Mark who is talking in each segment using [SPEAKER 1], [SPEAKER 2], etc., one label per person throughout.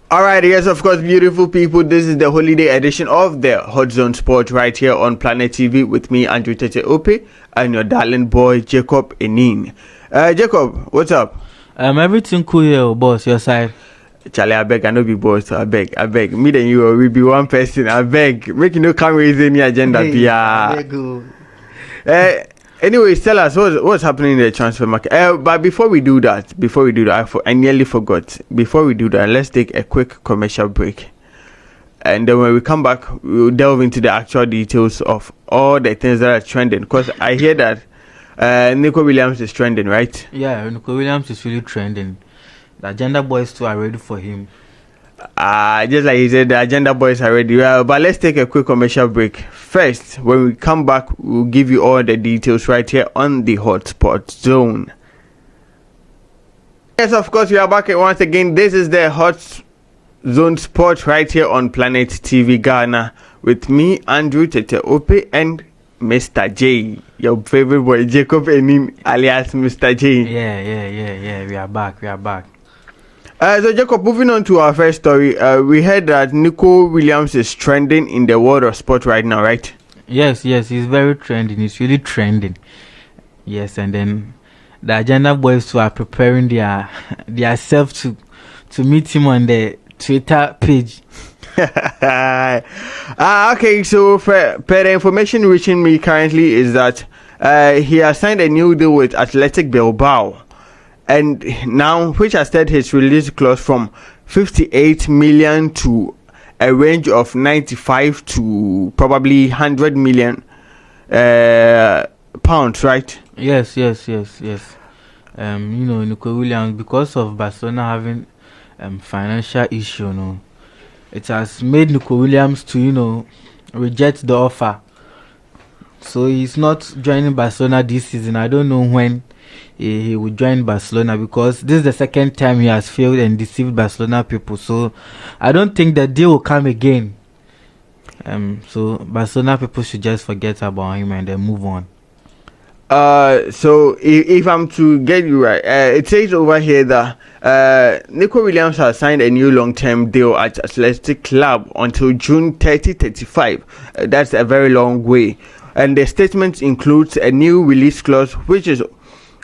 [SPEAKER 1] All right, yes, of course, beautiful people. This is the holiday edition of the Hot Zone Sport right here on Planet TV with me, Andrew Tete Ope, and your darling boy, Jacob Enin. Jacob, what's up?
[SPEAKER 2] Everything cool here, boss. Your side.
[SPEAKER 1] Charlie, I beg, I know be boss. I beg. Me and you will be one person. I beg. Make you no come raise any agenda. Anyway, tell us what's happening in the transfer market. But before we do that, I nearly forgot. Before we do that, let's take a quick commercial break. And then when we come back, we'll delve into the actual details of all the things that are trending. Because I hear that Nico Williams is trending, right?
[SPEAKER 2] Yeah, Nico Williams is really trending. The agenda boys too are ready for him.
[SPEAKER 1] Just like he said, the agenda boys are ready. But let's take a quick commercial break. First, when we come back, we'll give you all the details right here on the Hotspot Zone. Yes, of course, we are back once again. This is the Hot Zone Sport right here on Planet TV Ghana with me, Andrew Tete Ope, and Mr. J, your favorite boy, Jacob Enin, alias Mr. J.
[SPEAKER 2] Yeah. We are back.
[SPEAKER 1] So Jacob, moving on to our first story, we heard that Nico Williams is trending in the world of sport right now, right?
[SPEAKER 2] Yes, he's very trending. He's really trending. Yes, and then the agenda boys too are preparing their self to meet him on the Twitter page.
[SPEAKER 1] Okay, so per the information reaching me currently is that he has signed a new deal with Athletic Bilbao. And now, which has set his release clause from 58 million to a range of 95 to probably 100 million pounds, right?
[SPEAKER 2] Yes. Nico Williams, because of Barcelona having financial issue, it has made Nico Williams to reject the offer. So he's not joining Barcelona this season. I don't know when he will join Barcelona, because this is the second time he has failed and deceived Barcelona people. So I don't think the deal will come again. So Barcelona people should just forget about him and then move on.
[SPEAKER 1] So if I'm to get you right, it says over here that Nico Williams has signed a new long-term deal at Athletic Club until June 2035. That's a very long way. And the statement includes a new release clause which is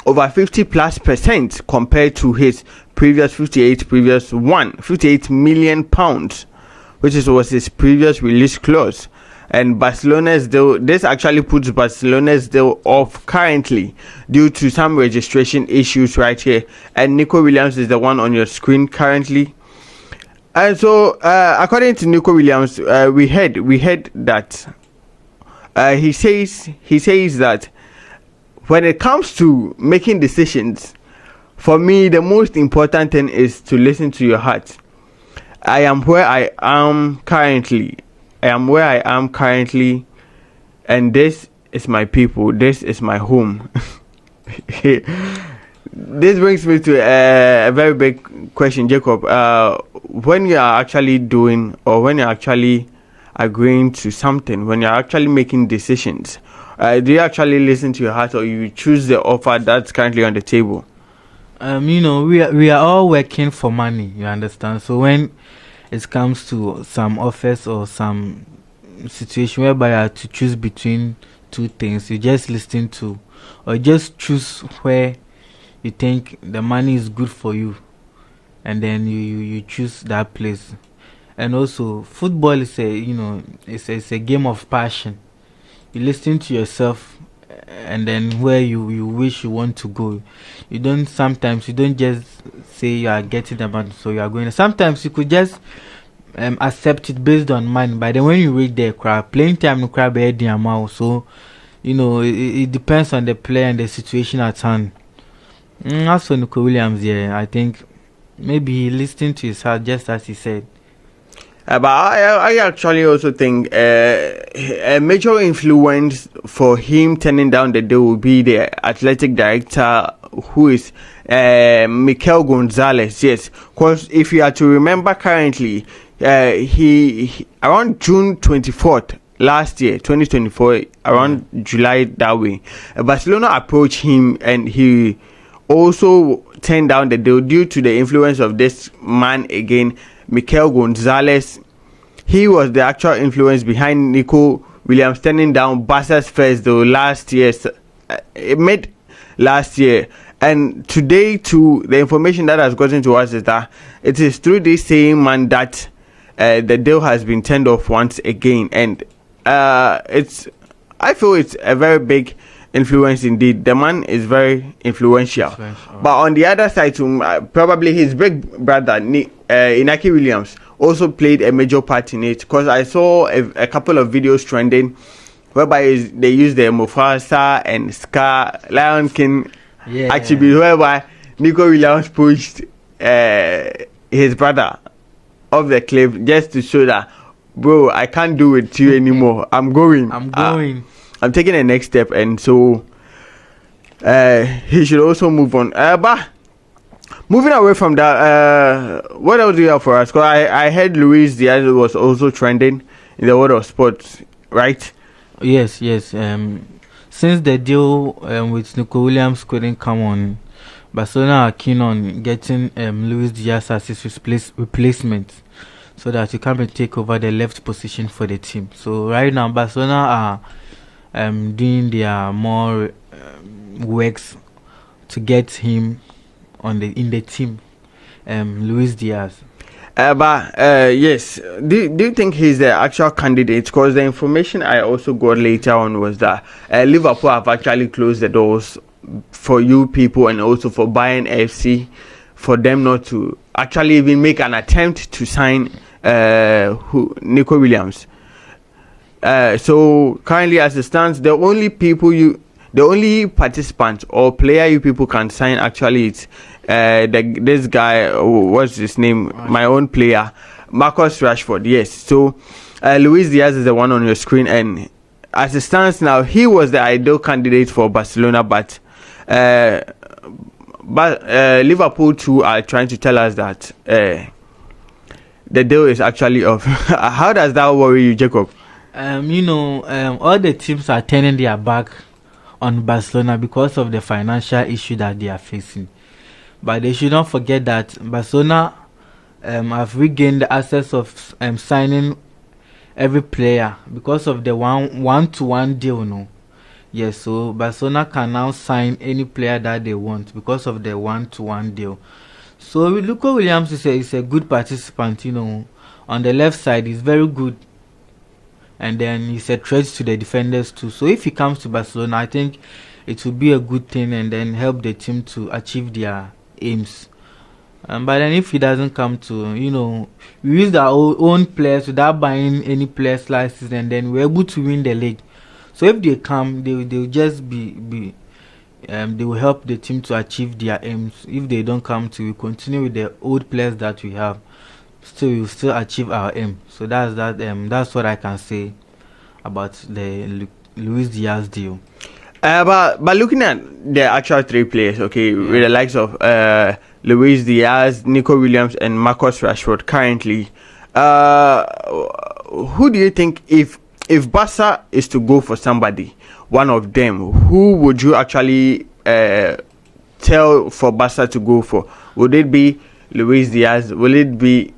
[SPEAKER 1] over 50+% compared to his previous 58 million pounds, which was his previous release clause. And Barcelona's deal, this actually puts Barcelona's deal off currently due to some registration issues right here. And Nico Williams is the one on your screen currently. And so, according to Nico Williams, we heard that he says that when it comes to making decisions, for me, the most important thing is to listen to your heart. I am where I am currently, and this is my people. This is my home. This brings me to a very big question, Jacob. When you are actually doing, or when you're actually agreeing to something, when you're actually making decisions, do you actually listen to your heart, or you choose the offer that's currently on the table?
[SPEAKER 2] We are all working for money, you understand? So when it comes to some offers or some situation whereby you have to choose between two things, you just listen to, or just choose where you think the money is good for you, and then you choose that place. And also, football is it's a game of passion. You listen to yourself, and then where you wish you want to go. You don't just say you are getting the money, so you are going. Sometimes you could just accept it based on money, but then when you reach there, playing time no crab the amount. So it depends on the player and the situation at hand. As for Nico Williams, I think maybe he listened to his heart, just as he said.
[SPEAKER 1] But I actually also think a major influence for him turning down the deal will be the athletic director, who is Mikel Gonzalez. Yes, because if you are to remember currently, he around June 24th last year, 2024, around July that way, Barcelona approached him, and he also turned down the deal due to the influence of this man again. Mikel Gonzalez. He was the actual influence behind Nico Williams turning down Barca's first though mid last year. And today too, the information that has gotten to us is that it is through this same man that the deal has been turned off once again. And I feel it's a very big influence indeed. The man is very influential. But on the other side too, probably his big brother Inaki Williams also played a major part in it, because I saw a couple of videos trending whereby they use the Mufasa and Scar Lion King attribute, whereby Nico Williams pushed his brother off the cliff just to show that, bro, I can't do it to you anymore. I'm going. I'm taking the next step, and so he should also move on. But moving away from that, what else do you have for us? Because I heard Luis Diaz was also trending in the world of sports, right?
[SPEAKER 2] Yes. Since the deal with Nico Williams couldn't come on, Barcelona are keen on getting Luis Diaz as his replacement, so that he can take over the left position for the team. So right now, Barcelona are doing their more works to get him in the team, Luis Diaz. Yes,
[SPEAKER 1] do you think he's the actual candidate? Because the information I also got later on was that Liverpool have actually closed the doors for you people and also for Bayern FC, for them not to actually even make an attempt to sign Nico Williams. So currently, as it stands, the only participant or player you people can sign actually is this guy. What's his name? My own player, Marcus Rashford. Yes. So Luis Diaz is the one on your screen, and as it stands now, he was the ideal candidate for Barcelona, but Liverpool too are trying to tell us that the deal is actually off. How does that worry you, Jacob?
[SPEAKER 2] All the teams are turning their back on Barcelona because of the financial issue that they are facing. But they should not forget that Barcelona have regained the access of signing every player because of the one-to-one deal. No, yes. So Barcelona can now sign any player that they want because of the one-to-one deal. So Nico Williams is a good participant. On the left side, he's very good. And then he's a threat to the defenders too. So if he comes to Barcelona, I think it will be a good thing and then help the team to achieve their aims. But then if he doesn't come to, we use our own players without buying any players last season, and then we're able to win the league. So if they come, they'll just they will help the team to achieve their aims. If they don't come to, we continue with the old players that we have. We'll still achieve our aim. So that's what I can say about the Luis Diaz deal.
[SPEAKER 1] But looking at the actual three players, okay, with the likes of Luis Diaz, Nico Williams, and Marcus Rashford currently, who do you think, if Barca is to go for somebody, one of them, who would you actually tell for Barca to go for? Would it be Luis Diaz? Will it be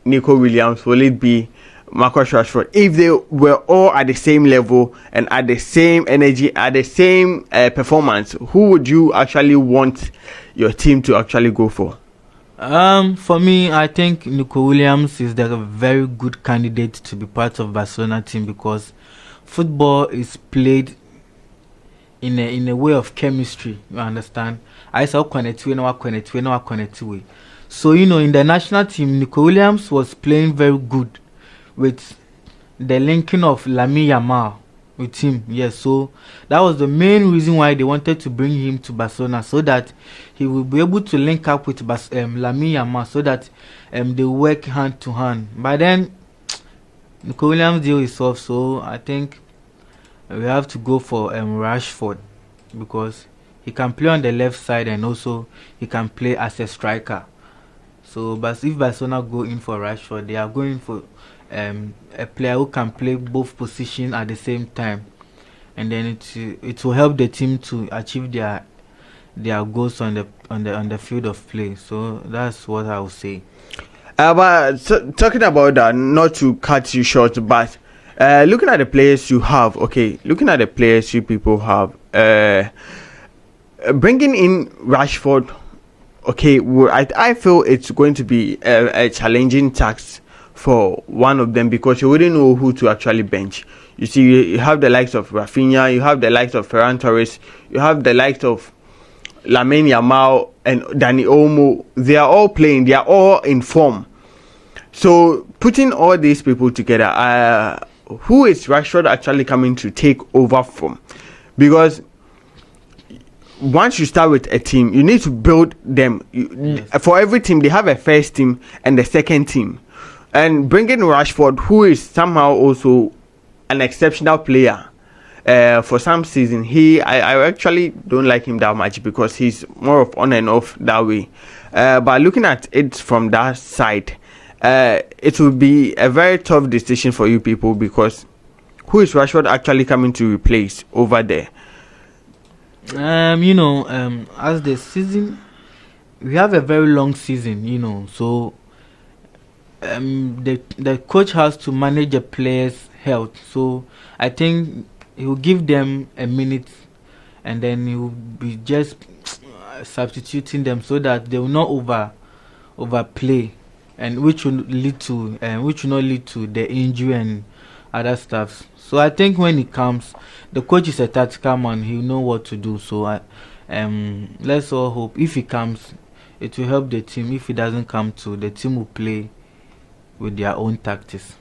[SPEAKER 1] Nico Williams? Will it be Marcus Rashford? If they were all at the same level and at the same energy, at the same performance, who would you actually want your team to actually go for?
[SPEAKER 2] For me, I think Nico Williams is the very good candidate to be part of Barcelona team, because football is played in a way of chemistry. You understand? I saw connect way. So, in the national team, Nico Williams was playing very good with the linking of Lamine Yamal with him. Yes, so that was the main reason why they wanted to bring him to Barcelona, so that he will be able to link up with Lamine Yamal, so that they work hand to hand. But then, Nico Williams' deal is off, so I think we have to go for Rashford, because he can play on the left side and also he can play as a striker. So, but if Barcelona go in for Rashford, they are going for a player who can play both positions at the same time, and then it will help the team to achieve their goals on the field of play. So that's what I would say.
[SPEAKER 1] But talking about that, not to cut you short, but looking at the players you have, okay, looking at the players you people have, bringing in Rashford, okay, I feel it's going to be a challenging task for one of them because you wouldn't know who to actually bench. You see, you have the likes of Rafinha, you have the likes of Ferran Torres, you have the likes of Lamine Yamal and Dani Olmo. They are all playing, they are all in form. So putting all these people together, who is Rashford actually coming to take over from? Because once you start with a team, you need to build them. For every team, they have a first team and the second team. And bringing Rashford, who is somehow also an exceptional player, for some season, I actually don't like him that much because he's more of on and off that way. But looking at it from that side, it will be a very tough decision for you people because who is Rashford actually coming to replace over there?
[SPEAKER 2] As the season, we have a very long season, so the coach has to manage the players' health. So I think he will give them a minute, and then he will be just substituting them so that they will not overplay, and which will not lead to the injury and other stuff. So I think when he comes, the coach is a tactical man. He'll know what to do. So let's all hope if he comes, it will help the team. If he doesn't come to, the team will play with their own tactics.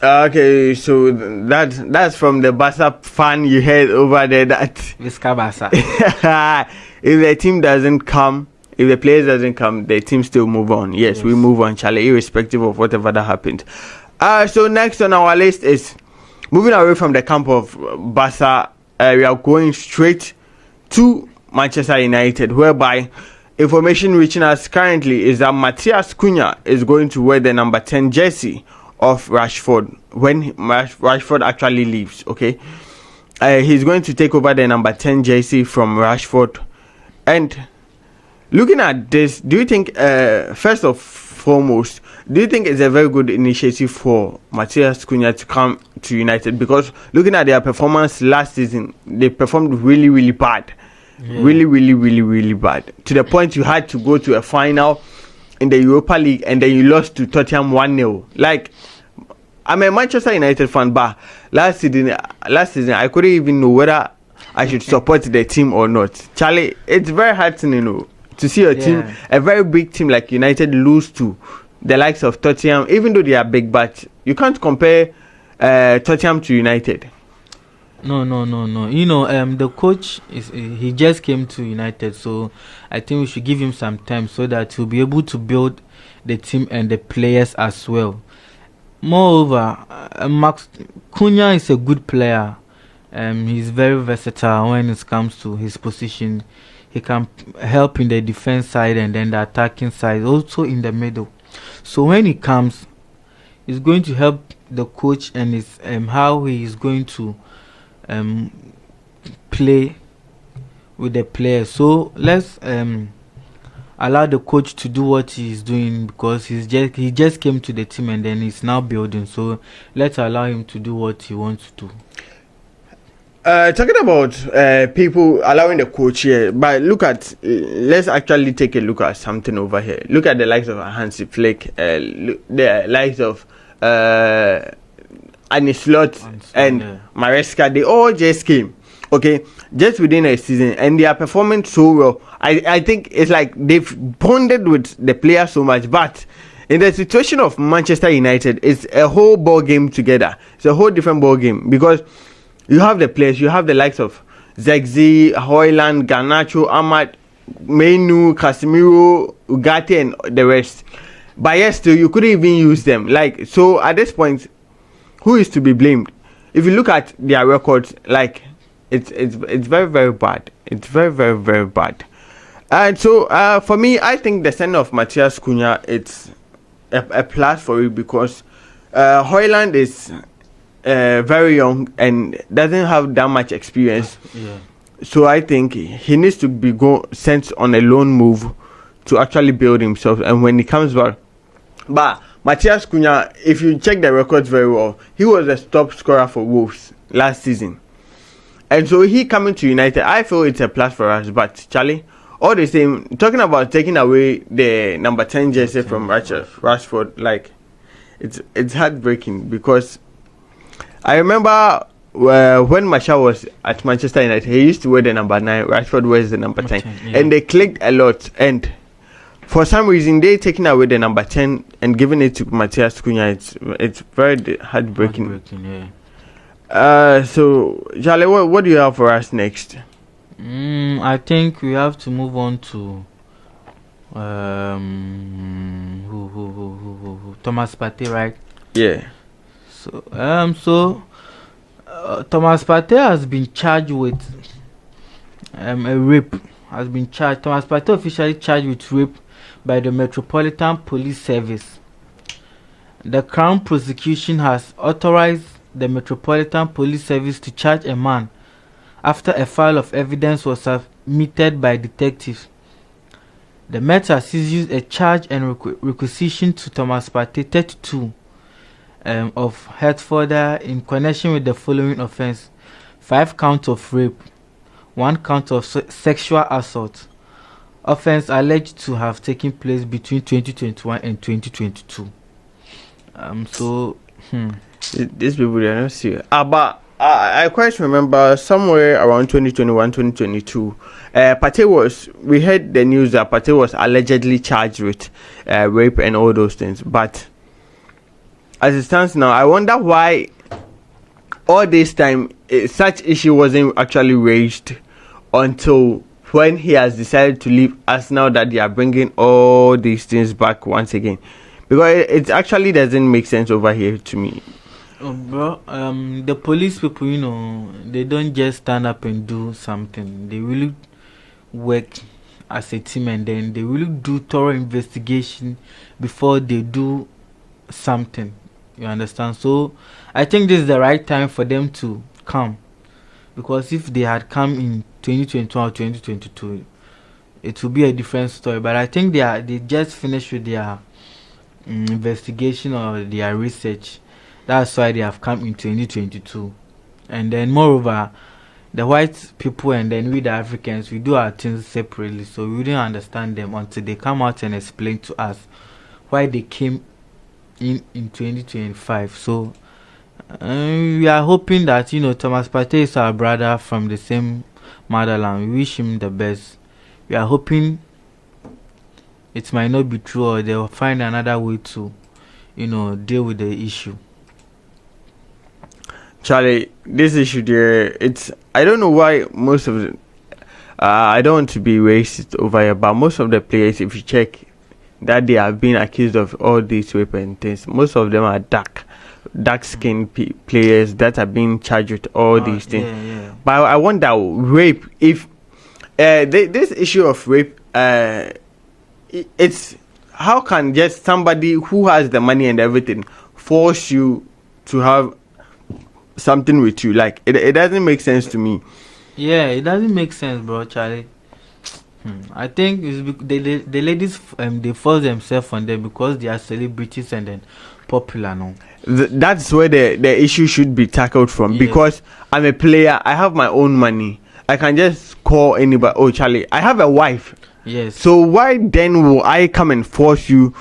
[SPEAKER 1] Okay, so that's from the Barca fan you heard over there that
[SPEAKER 2] Visca Barca.
[SPEAKER 1] If the team doesn't come, if the players doesn't come, the team still move on. Yes, we move on, Charlie, irrespective of whatever that happened. So next on our list is moving away from the camp of Barca. We are going straight to Manchester United, whereby information reaching us currently is that Matheus Cunha is going to wear the number 10 jersey of Rashford when Rashford actually leaves. Okay, he's going to take over the number 10 jersey from Rashford. And looking at this, do you think first of foremost, do you think it's a very good initiative for Matheus Cunha to come to United? Because looking at their performance last season, they performed really, really bad. Really, really, really, really bad. To the point you had to go to a final in the Europa League and then you lost to Tottenham 1-0. Like, I'm a Manchester United fan, but last season I couldn't even know whether I should support the team or not. Charlie, it's very hard to see a team, a very big team like United, lose to the likes of Tottenham, even though they are big, but you can't compare Tottenham to United.
[SPEAKER 2] No. The coach he just came to United, so I think we should give him some time so that he'll be able to build the team and the players as well. Moreover, Max Cunha is a good player. He's very versatile when it comes to his position. He can help in the defense side and then the attacking side, also in the middle. So when he comes, it's going to help the coach and his how he is going to play with the players. So let's allow the coach to do what he's doing because he just came to the team and then he's now building. So let's allow him to do what he wants to do.
[SPEAKER 1] Talking about people allowing the coach here, but let's actually take a look at something over here. Look at the likes of Hansi Flick, the likes of Arne Slot and Maresca. They all just came, okay, just within a season, and they are performing so well. I think it's like they've bonded with the players so much, but in the situation of Manchester United, it's a whole ball game together. It's a whole different ball game because you have the players, you have the likes of Zexi, Højlund, Garnacho, Ahmad, Menu, Casemiro, Ugarte, and the rest. But yes, still, you couldn't even use them. Like, so at this point, who is to be blamed? If you look at their records, like, it's very, very bad. It's very, very, very bad. And so, for me, I think the send of Matheus Cunha, it's a plus for you because Højlund is very young and doesn't have that much experience. So I think he needs to be sent on a loan move to actually build himself. And when he comes back, but Matthias Cunha, if you check the records very well, he was a top scorer for Wolves last season. And so he coming to United, I feel it's a plus for us. But Charlie, all the same, talking about taking away the number 10 jersey from Rashford, like it's heartbreaking, because I remember when Martial was at Manchester United, he used to wear the number 9, Rashford wears the number 10, yeah. And they clicked a lot, and for some reason they taking away the number 10 and giving it to Matthias Cunha. It's very heartbreaking. Yeah. So Charlie, what do you have for us next?
[SPEAKER 2] I think we have to move on to Thomas Partey, right?
[SPEAKER 1] Yeah.
[SPEAKER 2] So Thomas Partey has been charged with a rape. Thomas Partey officially charged with rape by the Metropolitan Police Service. The Crown Prosecution has authorized the Metropolitan Police Service to charge a man after a file of evidence was submitted by detectives. The Met has issued a charge and requisition to Thomas Partey, 32, of Hertford in connection with the following offense: 5 counts of rape, 1 count of sexual assault. Offense alleged to have taken place between 2021 and 2022.
[SPEAKER 1] These people, they are not serious. But I quite remember somewhere around 2021, 2022, we heard the news that Partey was allegedly charged with rape and all those things. But as it stands now, I wonder why all this time such issue wasn't actually raised until when he has decided to leave us, now that they are bringing all these things back once again. Because it actually doesn't make sense over here to me.
[SPEAKER 2] Bro, the police people, they don't just stand up and do something. They really work as a team, and then they really do thorough investigation before they do something. You understand? So I think this is the right time for them to come, because if they had come in 2021 or 2022, it would be a different story. But I think they just finished with their investigation or their research. That's why they have come in 2022. And then moreover, the white people and then we the Africans, we do our things separately, so we wouldn't understand them until they come out and explain to us why they came in 2025. So we are hoping that Thomas Partey is our brother from the same motherland. We wish him the best. We are hoping it might not be true, or they'll find another way to deal with the issue.
[SPEAKER 1] Charlie, this issue there, I don't know why most of the I don't want to be racist over here, but most of the players, if you check that they have been accused of all these rape and things, most of them are dark skinned players that are being charged with all these things. Yeah. But I wonder, rape, if this issue of rape, it's how can just somebody who has the money and everything force you to have something with you? Like it doesn't make sense to me.
[SPEAKER 2] Yeah, it doesn't make sense, bro, Charlie. I think it's the ladies they force themselves on them because they are celebrities and then popular now.
[SPEAKER 1] That's where the issue should be tackled from. Yes. Because I'm a player, I have my own money. I can just call anybody. Oh, Charlie, I have a wife.
[SPEAKER 2] Yes.
[SPEAKER 1] So why then will I come and force you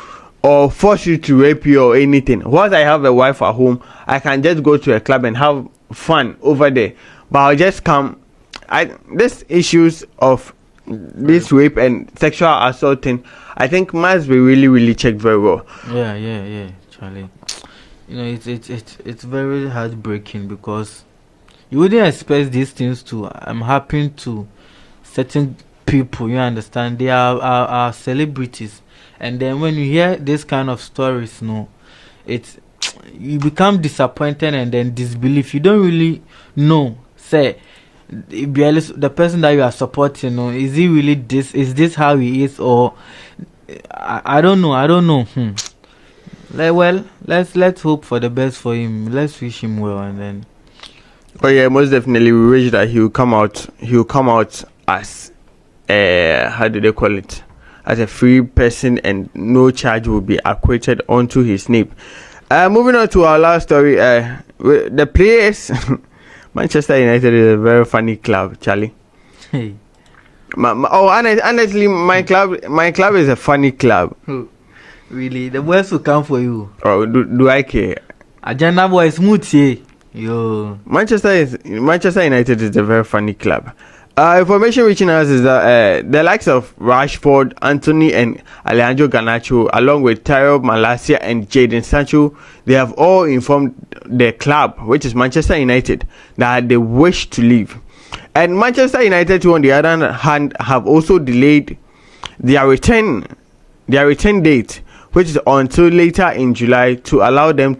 [SPEAKER 1] to rape you or anything? Once I have a wife at home, I can just go to a club and have fun over there. But I'll just come. These issues of this rape and sexual assault thing, I think must be really, really checked very well.
[SPEAKER 2] Yeah, Charlie. It's very heartbreaking because you wouldn't expect these things to happen to certain people. You understand? They are celebrities, and then when you hear this kind of stories, you become disappointed and then disbelief. You don't really know, say, the person that you are supporting, is he really this? Is this how he is? Or I don't know. Well, let's hope for the best for him. Let's wish him well, and then.
[SPEAKER 1] Oh yeah, most definitely. We wish that he will come out as how do they call it? as a free person and no charge will be accrued onto his name. Moving on to our last story, the players. Manchester United is a very funny club, Charlie.
[SPEAKER 2] Hey.
[SPEAKER 1] Honestly, my club is a funny club.
[SPEAKER 2] Really, the boys will come for you.
[SPEAKER 1] Oh, do I care?
[SPEAKER 2] Agenda boy smooth here. Yo.
[SPEAKER 1] Manchester United is a very funny club. Information reaching us is that the likes of Rashford, Anthony, and Alejandro Garnacho, along with Tyrell Malacia and Jadon Sancho, they have all informed the club, which is Manchester United, that they wish to leave. And Manchester United, too, on the other hand, have also delayed their return date, which is until later in July, to allow them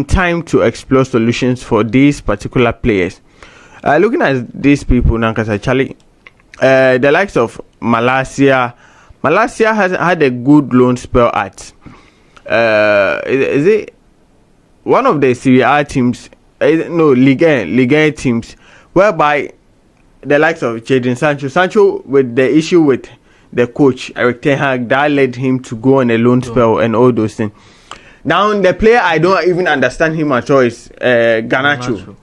[SPEAKER 1] time to explore solutions for these particular players. Looking at these people now, because actually, the likes of Malacia has had a good loan spell at is it one of the Serie A teams? No, Liga teams, whereby the likes of Jadon Sancho with the issue with the coach Erik ten Hag, that led him to go on a loan spell and all those things. Now the player I don't even understand him at all is Garnacho.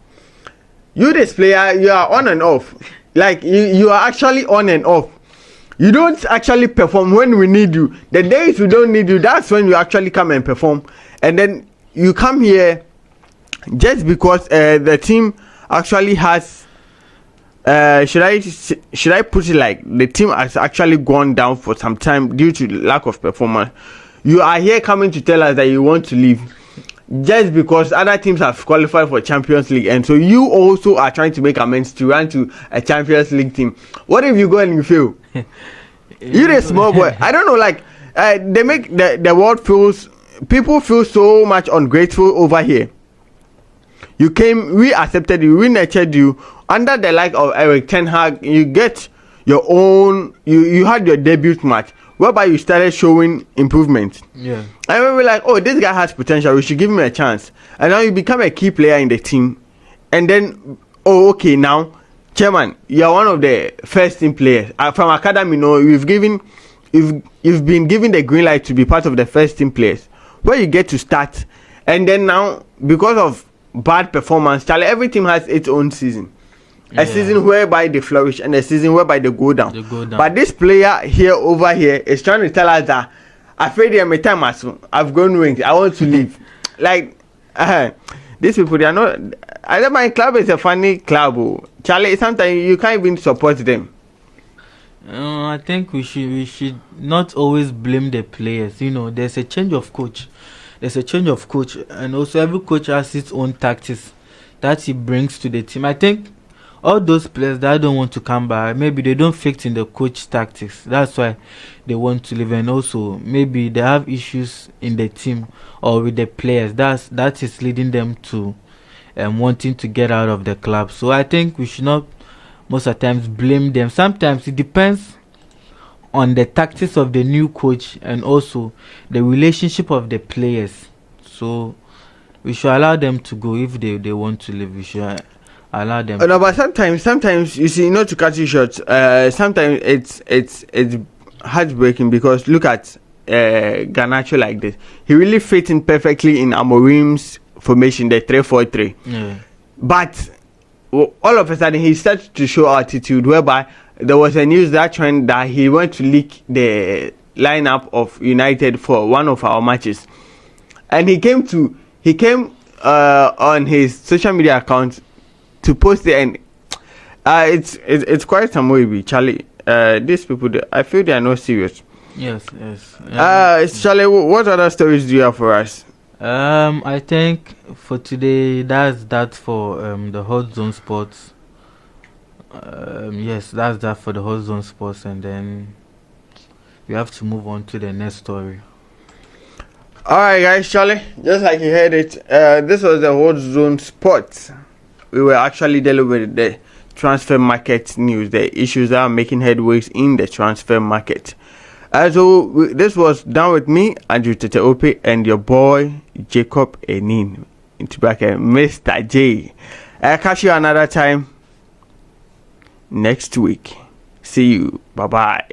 [SPEAKER 1] You, this player, you are on and off. Like you are actually on and off. You don't actually perform when we need you. The days we don't need you, that's when you actually come and perform. And then you come here just because the team actually has. Should I put it like the team has actually gone down for some time due to lack of performance? You are here coming to tell us that you want to leave just because other teams have qualified for Champions League, and so you also are trying to make amends to run to a Champions League team. What if you go and you fail? You're a small boy. I don't know, like they make the world people feel so much ungrateful over here. You came, we accepted you, we nurtured you under the like of Erik ten Hag. You get your own, you had your debut match whereby you started showing improvement.
[SPEAKER 2] Yeah.
[SPEAKER 1] And we were like, oh, this guy has potential, we should give him a chance. And now you become a key player in the team. And then, oh, okay, now, chairman, you are one of the first team players. From academy, you've been given the green light to be part of the first team players, where you get to start. And then now, because of bad performance, Charlie, every team has its own season. A season whereby they flourish and a season whereby they go down. But this player over here is trying to tell us that afraid my time I've grown wings, I want to leave. Like these people, they are not. I think my club is a funny club. Oh. Charlie, sometimes you can't even support them.
[SPEAKER 2] I think we should not always blame the players. There's a change of coach. And also every coach has its own tactics that he brings to the team. I think all those players that don't want to come back, maybe they don't fit in the coach tactics. That's why they want to leave. And also maybe they have issues in the team or with the players. That is leading them to wanting to get out of the club. So I think we should not most of the times blame them. Sometimes it depends on the tactics of the new coach and also the relationship of the players. So we should allow them to go. If they want to leave, we should allow them.
[SPEAKER 1] No, but sometimes you see, not to cut you short, sometimes it's heartbreaking because look at Garnacho like this. He really fits in perfectly in Amorim's formation, the 3-4-3.
[SPEAKER 2] Yeah.
[SPEAKER 1] But all of a sudden he started to show attitude, whereby there was a news that trend that he went to leak the lineup of United for one of our matches, and he came on his social media account to post it, and it's quite some way, Charlie. These people, I feel they are not serious.
[SPEAKER 2] Yes.
[SPEAKER 1] Charlie, what other stories do you have for us?
[SPEAKER 2] I think for today that's that for the Hot Zone Sports. Yes, that's that for the Hot Zone Sports, and then we have to move on to the next story.
[SPEAKER 1] Alright guys, Charlie, just like you heard it, this was the Hot Zone Sports. We were actually dealing with the transfer market news, the issues that are making headways in the transfer market. So this was done with me, Andrew Teteope, and your boy Jacob Enin, into bracket Mr. J. I'll catch you another time next week. See you. Bye bye.